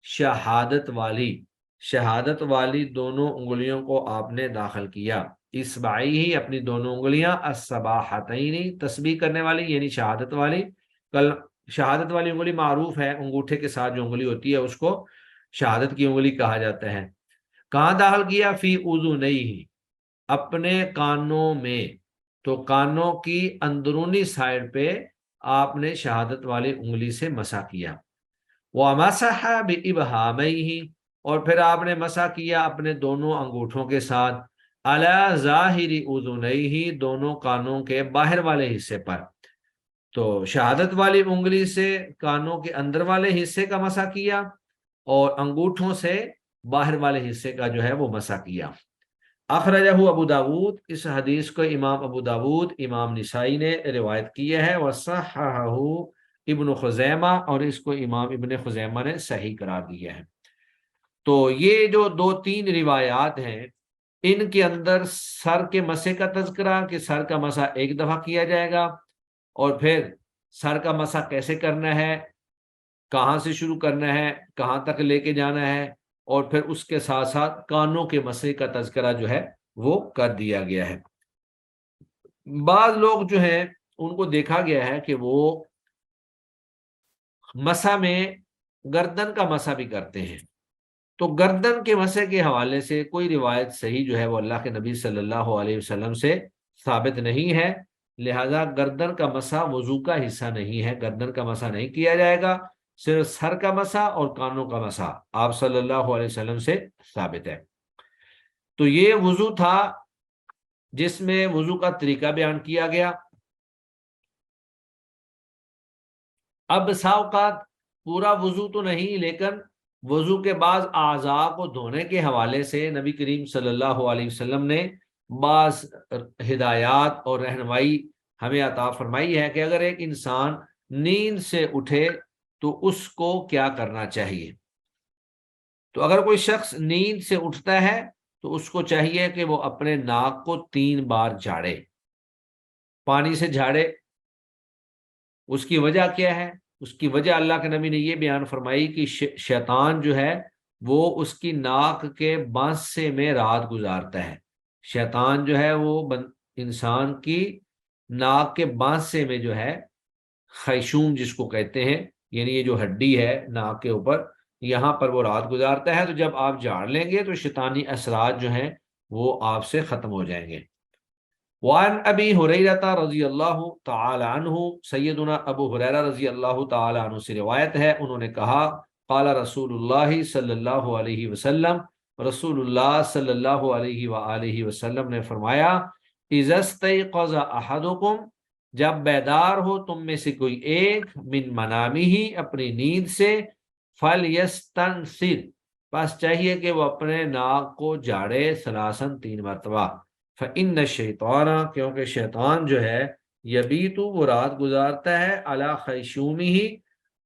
شہادت والی، شہادت والی دونوں انگلیوں کو آپ نے داخل کیا، اصبعیہ اپنی دونوں انگلیاں، السباحتین تسبیح کرنے والی یعنی شہادت والی، کل شہادت والی انگلی معروف ہے، انگوٹھے کے ساتھ جو انگلی ہوتی ہے اس کو شہادت کی انگلی کہا جاتا ہے۔ کہاں داخل کیا؟ فی اذنیہ اپنے کانوں میں، تو کانوں کی اندرونی سائڈ پہ آپ نے شہادت والی انگلی سے مسح کیا۔ وَمَسَحَ بِإِبْهَامَيْهِ اور پھر آپ نے مسح کیا اپنے دونوں انگوٹھوں کے ساتھ، عَلَى ظَاهِرِ أُذُنَيْهِ دونوں کانوں کے باہر والے حصے پر، تو شہادت والی انگلی سے کانوں کے اندر والے حصے کا مسح کیا، اور انگوٹھوں سے باہر والے حصے کا جو ہے وہ مسح کیا۔ اخرجہ ابو داود، اس حدیث کو امام ابو داود، امام نسائی نے روایت کی ہے، وصححہ ابن خزیمہ اور اس کو امام ابن خزیمہ نے صحیح قرار دیا ہے۔ تو یہ جو دو تین روایات ہیں ان کے اندر سر کے مسح کا تذکرہ کہ سر کا مسح ایک دفعہ کیا جائے گا، اور پھر سر کا مسح کیسے کرنا ہے، کہاں سے شروع کرنا ہے، کہاں تک لے کے جانا ہے، اور پھر اس کے ساتھ ساتھ کانوں کے مسح کا تذکرہ جو ہے وہ کر دیا گیا ہے۔ بعض لوگ جو ہیں ان کو دیکھا گیا ہے کہ وہ مسح میں گردن کا مسح بھی کرتے ہیں، تو گردن کے مسح کے حوالے سے کوئی روایت صحیح جو ہے وہ اللہ کے نبی صلی اللہ علیہ وسلم سے ثابت نہیں ہے، لہذا گردن کا مسح وضو کا حصہ نہیں ہے، گردن کا مسح نہیں کیا جائے گا، صرف سر کا مسح اور کانوں کا مسح آپ صلی اللہ علیہ وسلم سے ثابت ہے۔ تو یہ وضو تھا جس میں وضو کا طریقہ بیان کیا گیا۔ اب بسا اوقات پورا وضو تو نہیں، لیکن وضو کے بعض اعضاء کو دھونے کے حوالے سے نبی کریم صلی اللہ علیہ وسلم نے بعض ہدایات اور رہنمائی ہمیں عطا فرمائی ہے کہ اگر ایک انسان نیند سے اٹھے تو اس کو کیا کرنا چاہیے۔ تو اگر کوئی شخص نیند سے اٹھتا ہے تو اس کو چاہیے کہ وہ اپنے ناک کو 3 بار جھاڑے، پانی سے جھاڑے۔ اس کی وجہ کیا ہے؟ اس کی وجہ اللہ کے نبی نے یہ بیان فرمائی کہ شیطان جو ہے وہ اس کی ناک کے بانسے میں رات گزارتا ہے۔ شیطان جو ہے وہ انسان کی ناک کے بانسے میں جو ہے، خیشوم جس کو کہتے ہیں، یعنی یہ جو ہڈی ہے ناک کے اوپر، یہاں پر وہ رات گزارتا ہے۔ تو جب آپ جھاڑ لیں گے تو شیطانی اثرات جو ہیں وہ آپ سے ختم ہو جائیں گے۔ وعن ابی ہریرہ رضی اللہ تعالی عنہ، سیدنا ابو ہریرہ رضی اللہ تعالی عنہ سے روایت ہے، انہوں نے کہا قال رسول اللہ صلی اللہ علیہ وسلم، رسول اللہ صلی اللہ علیہ وآلہ وسلم نے فرمایا اذا استيقظ احدکم، جب بیدار ہو تم میں سے کوئی ایک، من منامہ، اپنی نیند سے، فلیستنثر، بس چاہیے کہ وہ اپنے ناک کو جھاڑے، ثلاثاً 3 مرتبہ، فإن الشیطان، کیونکہ شیطان جو ہے، یبیتو، وہ رات گزارتا ہے، علی خیشومہ،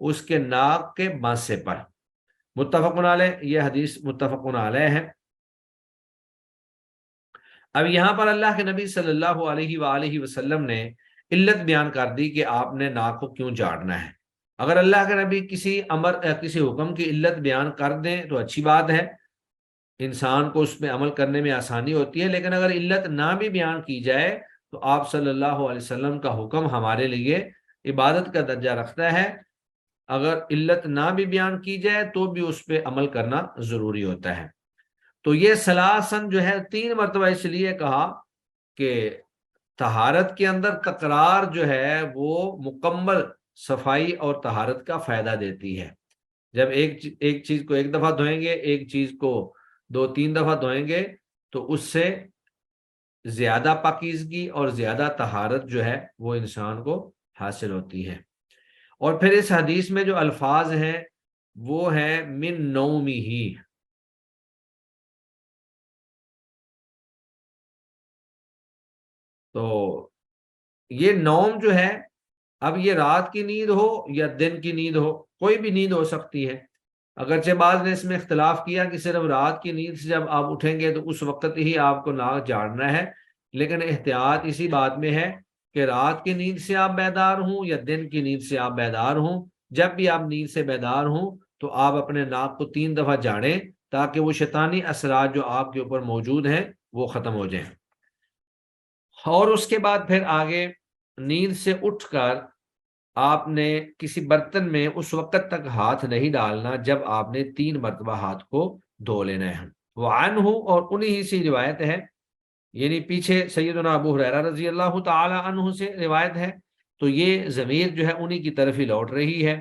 اس کے ناک کے بانسے پر۔ متفق علیہ، یہ حدیث متفق علیہ ہے۔ اب یہاں پر اللہ کے نبی صلی اللہ علیہ وآلہ وسلم نے علت بیان کر دی کہ آپ نے ناک کو کیوں جھاڑنا ہے۔ اگر اللہ کے نبی کسی کسی حکم کی علت بیان کر دیں تو اچھی بات ہے، انسان کو اس میں عمل کرنے میں آسانی ہوتی ہے، لیکن اگر علت نہ بھی بیان کی جائے تو آپ صلی اللہ علیہ وسلم کا حکم ہمارے لیے عبادت کا درجہ رکھتا ہے۔ اگر علت نہ بھی بیان کی جائے تو بھی اس پہ عمل کرنا ضروری ہوتا ہے۔ تو یہ ثلاثاً جو ہے 3 مرتبہ اس لیے کہا کہ طہارت کے اندر تکرار جو ہے وہ مکمل صفائی اور طہارت کا فائدہ دیتی ہے۔ جب ایک چیز کو ایک دفعہ دھوئیں گے، ایک چیز کو 2-3 دفعہ دھوئیں گے تو اس سے زیادہ پاکیزگی اور زیادہ طہارت جو ہے وہ انسان کو حاصل ہوتی ہے۔ اور پھر اس حدیث میں جو الفاظ ہیں وہ ہیں من نومہ، تو یہ نوم جو ہے، اب یہ رات کی نیند ہو یا دن کی نیند ہو، کوئی بھی نیند ہو سکتی ہے۔ اگرچہ بعض نے اس میں اختلاف کیا کہ صرف رات کی نیند سے جب آپ اٹھیں گے تو اس وقت ہی آپ کو ناک جھاڑنا ہے، لیکن احتیاط اسی بات میں ہے کہ رات کی نیند سے آپ بیدار ہوں یا دن کی نیند سے آپ بیدار ہوں، جب بھی آپ نیند سے بیدار ہوں تو آپ اپنے ناک کو 3 دفعہ جھاڑیں تاکہ وہ شیطانی اثرات جو آپ کے اوپر موجود ہیں وہ ختم ہو جائیں۔ اور اس کے بعد پھر آگے نیند سے اٹھ کر آپ نے کسی برتن میں اس وقت تک ہاتھ نہیں ڈالنا جب آپ نے 3 مرتبہ ہاتھ کو دھو لینا ہے۔ وعنہ، اور انہی سے روایت ہے، یعنی پیچھے سیدنا ابو ہریرہ رضی اللہ تعالی عنہ سے روایت ہے، تو یہ ضمیر جو ہے انہی کی طرف ہی لوٹ رہی ہے۔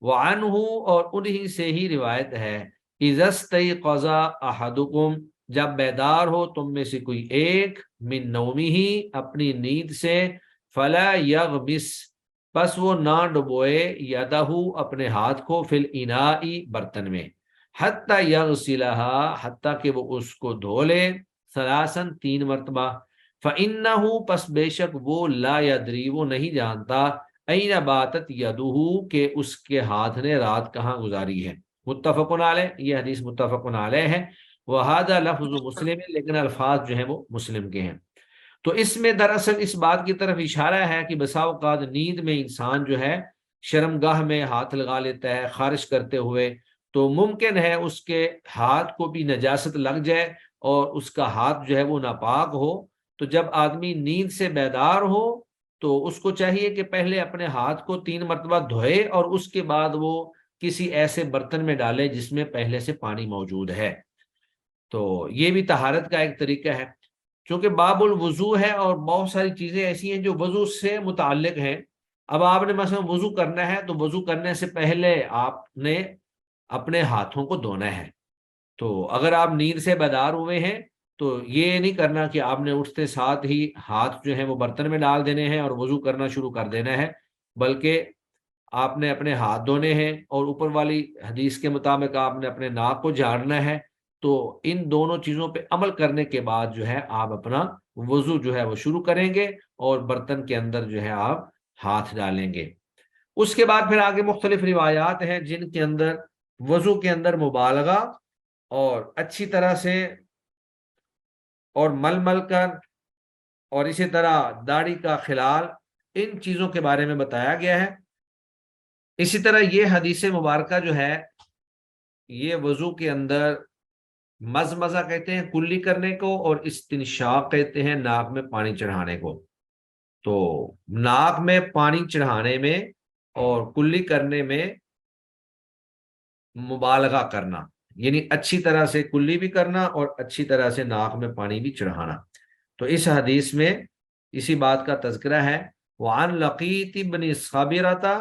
وعنہ، اور انہی سے ہی روایت ہے، اذا استيقظ احدکم، جب بیدار ہو تم میں سے کوئی ایک، من نومہ، اپنی نیند سے، فلا یغمس، بس وہ نہ ڈبوئے، یدہ، اپنے ہاتھ کو، فی الاناء، برتن میں، حتی یغسلہا، حتیٰ کہ وہ اس کو دھو لے، ثلاثاً 3 مرتبہ، فإنہ، پس بے شک وہ، لا یدری، وہ نہیں جانتا، این باتت یدہ، کہ اس کے ہاتھ نے رات کہاں گزاری ہے۔ متفق علیہ، یہ حدیث متفق علیہ ہے۔ وہذا لفظ مسلم، لیکن الفاظ جو ہیں وہ مسلم کے ہیں۔ تو اس میں دراصل اس بات کی طرف اشارہ ہے کہ بسا اوقات نیند میں انسان جو ہے شرمگاہ میں ہاتھ لگا لیتا ہے خارش کرتے ہوئے، تو ممکن ہے اس کے ہاتھ کو بھی نجاست لگ جائے اور اس کا ہاتھ جو ہے وہ ناپاک ہو۔ تو جب آدمی نیند سے بیدار ہو تو اس کو چاہیے کہ پہلے اپنے ہاتھ کو 3 مرتبہ دھوئے اور اس کے بعد وہ کسی ایسے برتن میں ڈالے جس میں پہلے سے پانی موجود ہے۔ تو یہ بھی طہارت کا ایک طریقہ ہے، چونکہ باب الوضو ہے اور بہت ساری چیزیں ایسی ہیں جو وضو سے متعلق ہیں۔ اب آپ نے مثلا وضو کرنا ہے تو وضو کرنے سے پہلے آپ نے اپنے ہاتھوں کو دھونا ہے۔ تو اگر آپ نیند سے بیدار ہوئے ہیں تو یہ نہیں کرنا کہ آپ نے اٹھتے ساتھ ہی ہاتھ جو ہیں وہ برتن میں ڈال دینے ہیں اور وضو کرنا شروع کر دینا ہے، بلکہ آپ نے اپنے ہاتھ دھونے ہیں اور اوپر والی حدیث کے مطابق آپ نے اپنے ناک کو جھاڑنا ہے۔ تو ان دونوں چیزوں پہ عمل کرنے کے بعد جو ہے آپ اپنا وضو جو ہے وہ شروع کریں گے اور برتن کے اندر جو ہے آپ ہاتھ ڈالیں گے۔ اس کے بعد پھر آگے مختلف روایات ہیں جن کے اندر وضو کے اندر مبالغہ اور اچھی طرح سے اور مل مل کر اور اسی طرح داڑھی کا خلال، ان چیزوں کے بارے میں بتایا گیا ہے۔ اسی طرح یہ حدیث مبارکہ جو ہے یہ وضو کے اندر مزمزہ کہتے ہیں کلی کرنے کو، اور استنشاق کہتے ہیں ناک میں پانی چڑھانے کو۔ تو ناک میں پانی چڑھانے میں اور کلی کرنے میں مبالغہ کرنا، یعنی اچھی طرح سے کلی بھی کرنا اور اچھی طرح سے ناک میں پانی بھی چڑھانا۔ تو اس حدیث میں اسی بات کا تذکرہ ہے۔ وعن لقیت بن صابرہ،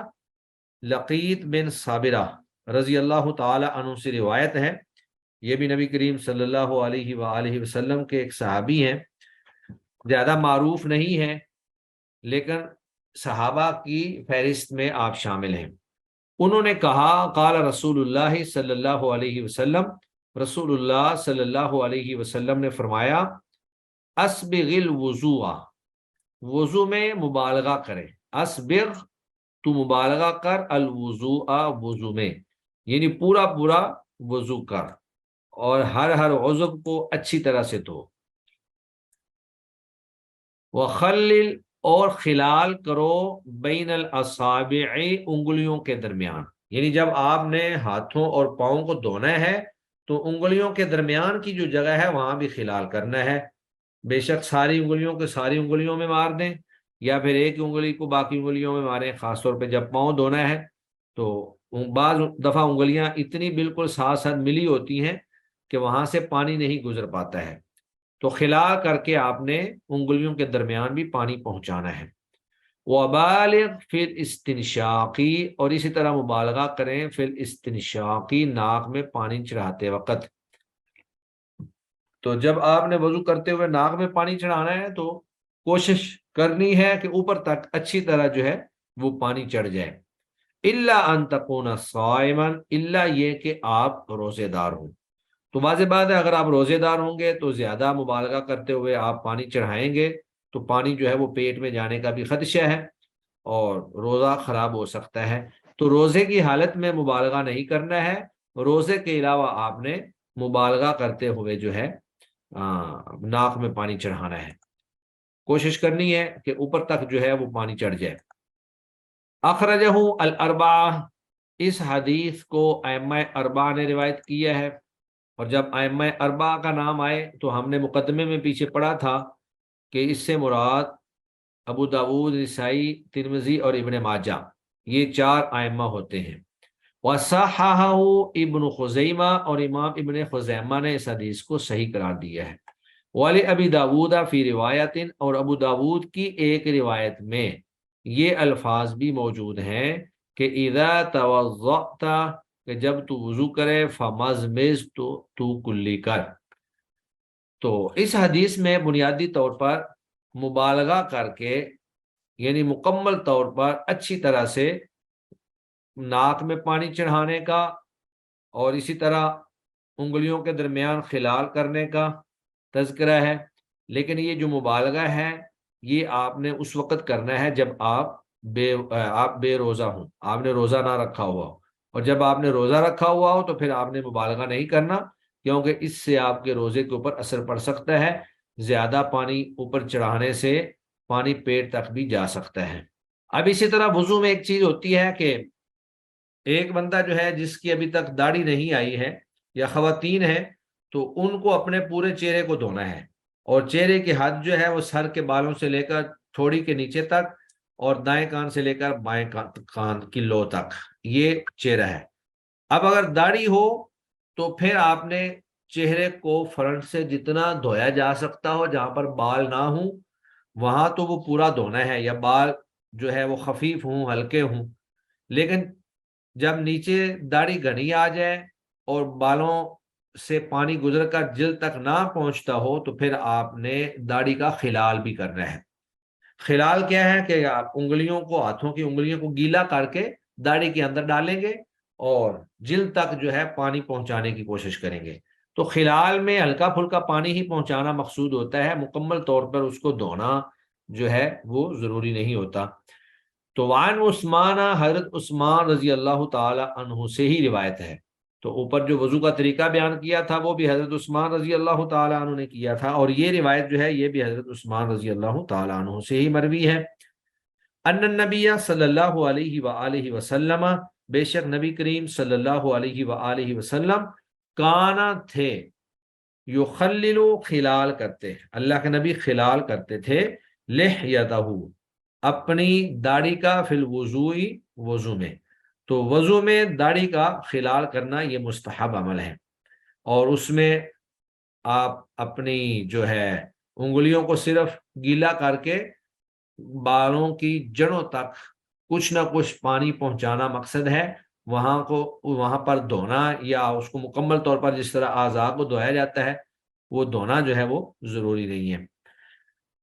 لقیت بن صابرہ رضی اللہ تعالی عنہ سے روایت ہے، یہ بھی نبی کریم صلی اللہ علیہ وآلہ وسلم کے ایک صحابی ہیں، زیادہ معروف نہیں ہیں لیکن صحابہ کی فہرست میں آپ شامل ہیں۔ انہوں نے کہا قال رسول اللہ صلی اللہ علیہ وسلم، رسول اللہ صلی اللہ علیہ وسلم نے فرمایا اسبغ الوضوء، وضو میں مبالغہ کرے، اسبغ تو مبالغہ کر، الوضوء وضو میں، یعنی پورا پورا وضو کر اور ہر عضو کو اچھی طرح سے دھو۔ وخلل، اور خلال کرو، بین الاصابع، انگلیوں کے درمیان، یعنی جب آپ نے ہاتھوں اور پاؤں کو دھونا ہے تو انگلیوں کے درمیان کی جو جگہ ہے وہاں بھی خلال کرنا ہے۔ بے شک ساری انگلیوں کو ساری انگلیوں میں مار دیں یا پھر ایک انگلی کو باقی انگلیوں میں ماریں، خاص طور پہ جب پاؤں دھونا ہے تو بعض دفعہ انگلیاں اتنی بالکل ساتھ ساتھ ملی ہوتی ہیں کہ وہاں سے پانی نہیں گزر پاتا ہے، تو خلال کر کے آپ نے انگلیوں کے درمیان بھی پانی پہنچانا ہے۔ وبالغ فی الاستنشاقی، اور اسی طرح مبالغہ کریں فی الاستنشاقی، ناک میں پانی چڑھاتے وقت۔ تو جب آپ نے وضو کرتے ہوئے ناک میں پانی چڑھانا ہے تو کوشش کرنی ہے کہ اوپر تک اچھی طرح جو ہے وہ پانی چڑھ جائے۔ الا ان تکون صائما، الا یہ کہ آپ روزے دار ہوں۔ تو واضح بات ہے اگر آپ روزے دار ہوں گے تو زیادہ مبالغہ کرتے ہوئے آپ پانی چڑھائیں گے تو پانی جو ہے وہ پیٹ میں جانے کا بھی خدشہ ہے اور روزہ خراب ہو سکتا ہے۔ تو روزے کی حالت میں مبالغہ نہیں کرنا ہے، روزے کے علاوہ آپ نے مبالغہ کرتے ہوئے جو ہے ناک میں پانی چڑھانا ہے، کوشش کرنی ہے کہ اوپر تک جو ہے وہ پانی چڑھ جائے۔ اخرجہ الاربعہ، اس حدیث کو ائمہ اربعہ نے روایت کیا ہے، اور جب ائمہ اربعہ کا نام آئے تو ہم نے مقدمے میں پیچھے پڑھا تھا کہ اس سے مراد ابو داؤد، نسائی، ترمذی اور ابن ماجہ، یہ 4 ائمہ ہوتے ہیں۔ وصححہ ابن خزیمہ، اور امام ابن خزیمہ نے اس حدیث کو صحیح قرار دیا ہے۔ ولابی داؤد فی روایت، اور ابو داؤد کی ایک روایت میں یہ الفاظ بھی موجود ہیں کہ اذا توضأت، کہ جب تو وضو کرے، فمزمز، تو کلی کر۔ تو اس حدیث میں بنیادی طور پر مبالغہ کر کے، یعنی مکمل طور پر اچھی طرح سے ناک میں پانی چڑھانے کا اور اسی طرح انگلیوں کے درمیان خلال کرنے کا تذکرہ ہے، لیکن یہ جو مبالغہ ہے یہ آپ نے اس وقت کرنا ہے جب آپ بے روزہ ہوں، آپ نے روزہ نہ رکھا ہوا ہو، اور جب آپ نے روزہ رکھا ہوا ہو تو پھر آپ نے مبالغہ نہیں کرنا، کیونکہ اس سے آپ کے روزے کے اوپر اثر پڑ سکتا ہے، زیادہ پانی اوپر چڑھانے سے پانی پیٹ تک بھی جا سکتا ہے۔ اب اسی طرح وضو میں ایک چیز ہوتی ہے کہ ایک بندہ جو ہے جس کی ابھی تک داڑھی نہیں آئی ہے یا خواتین ہے تو ان کو اپنے پورے چہرے کو دھونا ہے، اور چہرے کی حد جو ہے وہ سر کے بالوں سے لے کر تھوڑی کے نیچے تک اور دائیں کان سے لے کر بائیں کان کی لو تک، یہ چہرہ ہے۔ اب اگر داڑھی ہو تو پھر آپ نے چہرے کو فرنٹ سے جتنا دھویا جا سکتا ہو، جہاں پر بال نہ ہوں وہاں تو وہ پورا دھونا ہے، یا بال جو ہے وہ خفیف ہوں، ہلکے ہوں۔ لیکن جب نیچے داڑھی گھنی آ جائے اور بالوں سے پانی گزر کر جلد تک نہ پہنچتا ہو تو پھر آپ نے داڑھی کا خلال بھی کرنا ہے۔ خلال کیا ہے کہ آپ انگلیوں کو، ہاتھوں کی انگلیوں کو گیلا کر کے داڑھی کے اندر ڈالیں گے اور جلد تک جو ہے پانی پہنچانے کی کوشش کریں گے۔ تو خلال میں ہلکا پھلکا پانی ہی پہنچانا مقصود ہوتا ہے، مکمل طور پر اس کو دھونا جو ہے وہ ضروری نہیں ہوتا۔ تو وعن عثمان، حضرت عثمان رضی اللہ تعالی عنہ سے ہی روایت ہے۔ تو اوپر جو وضو کا طریقہ بیان کیا تھا وہ بھی حضرت عثمان رضی اللہ تعالی عنہ نے کیا تھا، اور یہ روایت جو ہے یہ بھی حضرت عثمان رضی اللہ تعالی عنہ سے ہی مروی ہے۔ ان النبی صلی اللہ علیہ وآلہ وسلم، بے شک نبی کریم صلی اللہ علیہ وآلہ وسلم کانا تھے، یخللو خلال کرتے، اللہ کے نبی خلال کرتے تھے، لحیتہ اپنی داڑھی کا، فی الوضوء وضو میں۔ تو وضو میں داڑھی کا خلال کرنا یہ مستحب عمل ہے، اور اس میں آپ اپنی جو ہے انگلیوں کو صرف گیلا کر کے بالوں کی جڑوں تک کچھ نہ کچھ پانی پہنچانا مقصد ہے، وہاں پر دھونا یا اس کو مکمل طور پر جس طرح اعضاء کو دھویا جاتا ہے وہ دھونا جو ہے وہ ضروری نہیں ہے۔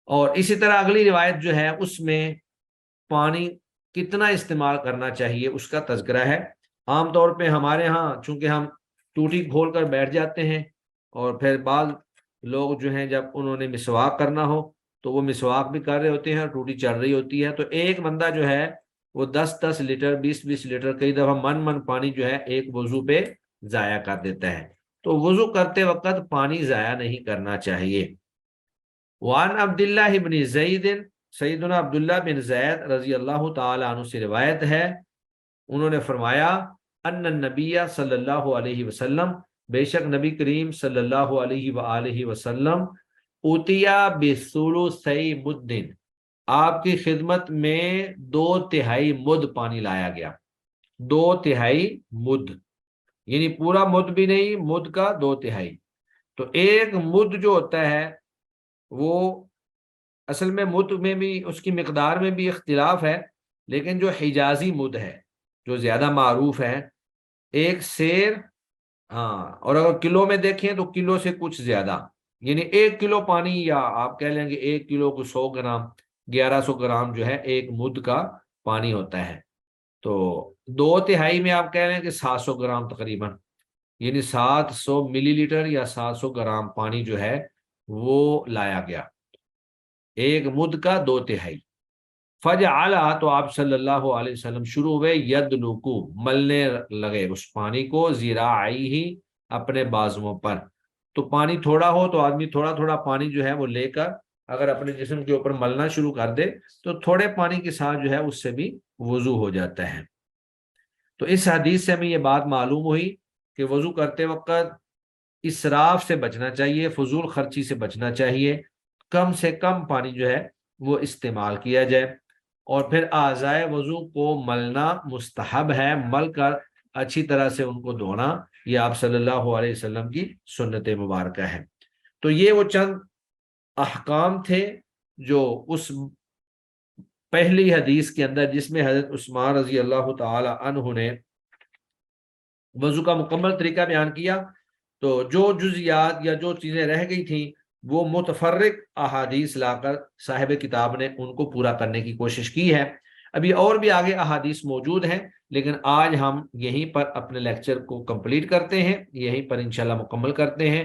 اور اسی طرح اگلی روایت جو ہے اس میں پانی کتنا استعمال کرنا چاہیے اس کا تذکرہ ہے۔ عام طور پہ ہمارے ہاں چونکہ ہم ٹوٹی کھول کر بیٹھ جاتے ہیں، اور پھر بعض لوگ جو ہیں جب انہوں نے مسواک کرنا ہو تو وہ مسواک بھی کر رہے ہوتے ہیں اور ٹوٹی چڑھ رہی ہوتی ہے، تو ایک بندہ جو ہے وہ 10 لیٹر 20 لیٹر کئی دفعہ من پانی جو ہے ایک وضو پہ ضائع کر دیتا ہے۔ تو وضو کرتے وقت پانی ضائع نہیں کرنا چاہیے۔ وعن عبداللہ بن زید، سیدنا عبداللہ بن زید رضی اللہ تعالی عنہ سے روایت ہے، انہوں نے فرمایا ان النبی صلی اللہ علیہ وسلم، بے شک نبی کریم صلی اللہ علیہ وآلہ وسلم، اوتیا بثلثی مد، آپ کی خدمت میں 2/3 مد پانی لایا گیا۔ 2/3 مد یعنی پورا مد بھی نہیں، مد کا 2/3۔ تو ایک مد جو ہوتا ہے وہ اصل میں مد میں بھی اس کی مقدار میں بھی اختلاف ہے، لیکن جو حجازی مد ہے جو زیادہ معروف ہے، ایک سیر، اور اگر کلو میں دیکھیں تو کلو سے کچھ زیادہ، یعنی 1 کلو پانی، یا آپ کہہ لیں گے 1 کلو کو 100 گرام، 1100 گرام جو ہے ایک مد کا پانی ہوتا ہے۔ تو 2/3 میں آپ کہہ رہے ہیں کہ 700 گرام تقریباً، یعنی 700 ملی لیٹر یا 700 گرام پانی جو ہے وہ لایا گیا، ایک مد کا 2/3۔ فجعل، تو آپ صلی اللہ علیہ وسلم شروع ہوئے، یدلکو ملنے لگے اس پانی کو، ذراعیہ اپنے بازوؤں پر۔ تو پانی تھوڑا ہو تو آدمی تھوڑا تھوڑا پانی جو ہے وہ لے کر اگر اپنے جسم کے اوپر ملنا شروع کر دے تو تھوڑے پانی کے ساتھ جو ہے اس سے بھی وضو ہو جاتا ہے۔ تو اس حدیث سے ہمیں یہ بات معلوم ہوئی کہ وضو کرتے وقت اسراف سے بچنا چاہیے، فضول خرچی سے بچنا چاہیے، کم سے کم پانی جو ہے وہ استعمال کیا جائے، اور پھر اعضائے وضو کو ملنا مستحب ہے، مل کر اچھی طرح سے ان کو دھونا، یہ آپ صلی اللہ علیہ وسلم کی سنت مبارکہ ہے۔ تو یہ وہ چند احکام تھے جو اس پہلی حدیث کے اندر، جس میں حضرت عثمان رضی اللہ تعالی عنہ نے وضو کا مکمل طریقہ بیان کیا، تو جو جزیات یا جو چیزیں رہ گئی تھیں وہ متفرق احادیث لا کر صاحب کتاب نے ان کو پورا کرنے کی کوشش کی ہے۔ ابھی اور بھی آگے احادیث موجود ہیں، لیکن آج ہم یہیں پر اپنے لیکچر کو کمپلیٹ کرتے ہیں، یہیں پر انشاءاللہ مکمل کرتے ہیں۔